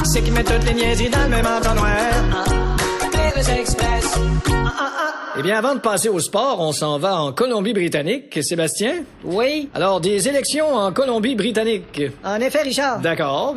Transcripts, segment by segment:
C'est qui met toutes les niaiseries dans le même entonnoir. Les Express. Eh bien, avant de passer au sport, on s'en va en Colombie-Britannique. Sébastien? Oui. Alors, des élections en Colombie-Britannique. En effet, Richard. D'accord.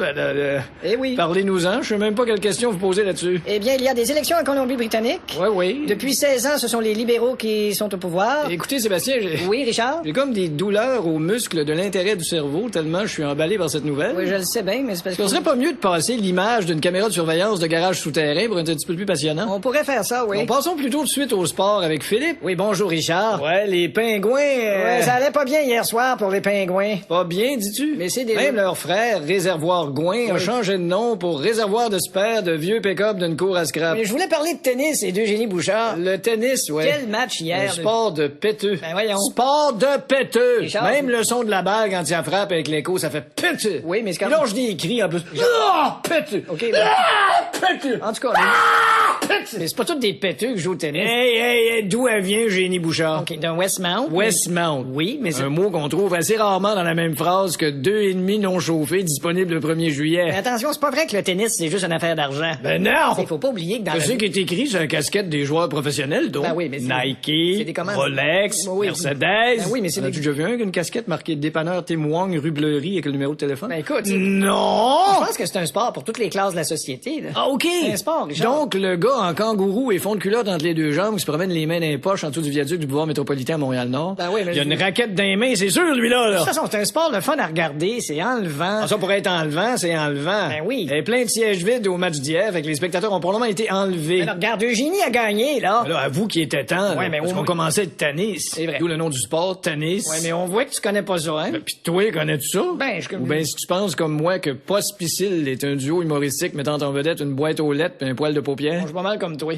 Eh oui. Parlez-nous-en. Je sais même pas quelle question vous posez là-dessus. Eh bien, il y a des élections en Colombie-Britannique. Oui. Depuis 16 ans, ce sont les libéraux qui sont au pouvoir. Écoutez, Sébastien, Oui, Richard? j'ai comme des douleurs aux muscles de l'intérêt du cerveau tellement je suis emballé par cette nouvelle. Oui, je le sais bien, mais c'est parce que... Ce serait pas mieux de passer l'image d'une caméra de surveillance de garage souterrain pour être un petit peu plus passionnant? On pourrait faire ça, oui. Bon, passons plutôt tout de suite au sport avec Philippe. Oui, bonjour, Richard. Ouais, les pingouins... Ouais, ça allait pas bien hier soir pour les pingouins. Pas bien, dis-tu? Mais c'est des... Même leur frère, Réservoir Gouin, a changé de nom pour Réservoir de sperme de vieux pick-up d'une cour à scrap. Mais je voulais parler de tennis et d'Eugénie Bouchard. Le tennis, ouais. Quel match hier. Un sport de péteux. Ben voyons. Sport de péteux. Richard, Même le son de la balle quand il la frappe avec l'écho, ça fait péteux. Oui, mais c'est quand Puis là, je dis cris en plus. Ah, péteux. OK, Péteux. En tout cas, mais c'est pas tous des péteux qui jouent au tennis. Hey, d'où elle vient, Eugénie Bouchard? OK, d'un Westmount. Westmount. Oui, mais c'est... Un mot qu'on trouve assez rarement dans la même phrase que 2,5 non chauffés disponibles le 1er juillet. Mais attention, c'est pas vrai que le tennis, c'est juste une affaire d'argent. Ben non! Il faut pas oublier que dans Qu'est-ce qui est écrit sur la casquette des joueurs professionnels, donc? Ben oui, mais c'est... Nike, c'est des commandes. Rolex, Oui. Mercedes. Ben oui, mais c'est As-tu déjà vu un qu'une casquette marquée dépanneur Témoigne, rue Bleury avec le numéro de téléphone? Ben écoute... Non! Je pense que c'est un sport pour toutes les classes de la société, là. Ah, OK! C'est un sport, Richard. Donc, le gars en kangourou et fond de culotte entre les deux jambes qui se promène les mains dans les poches en dessous du viaduc du pouvoir métropolitain à Montréal-Nord. Ben oui, mais... Il y a une raquette dans les mains, c'est sûr, lui-là, De là! toute façon, c'est un sport le fun à regarder, c'est enlevant. Ah, ça pourrait être enlevant, c'est enlevant. Ben oui. Il y avait plein de sièges vides au match d'hier, fait que les spectateurs ont probablement été enlevés. Alors, regarde, Eugénie a gagné, là. Ben là, avoue qu'il était temps, Ouais, là, mais parce au qu'on moins- commençait le tennis. C'est vrai. D'où le nom du sport, tennis. Ouais, mais on voit que tu connais pas ça, hein? Pis toi, connais-tu ça? Ben, Ou ben si tu penses comme moi que Pospicile est un duo humoristique mettant en vedette une boîte aux lettres et un poil de paupières. Je suis pas mal comme toi.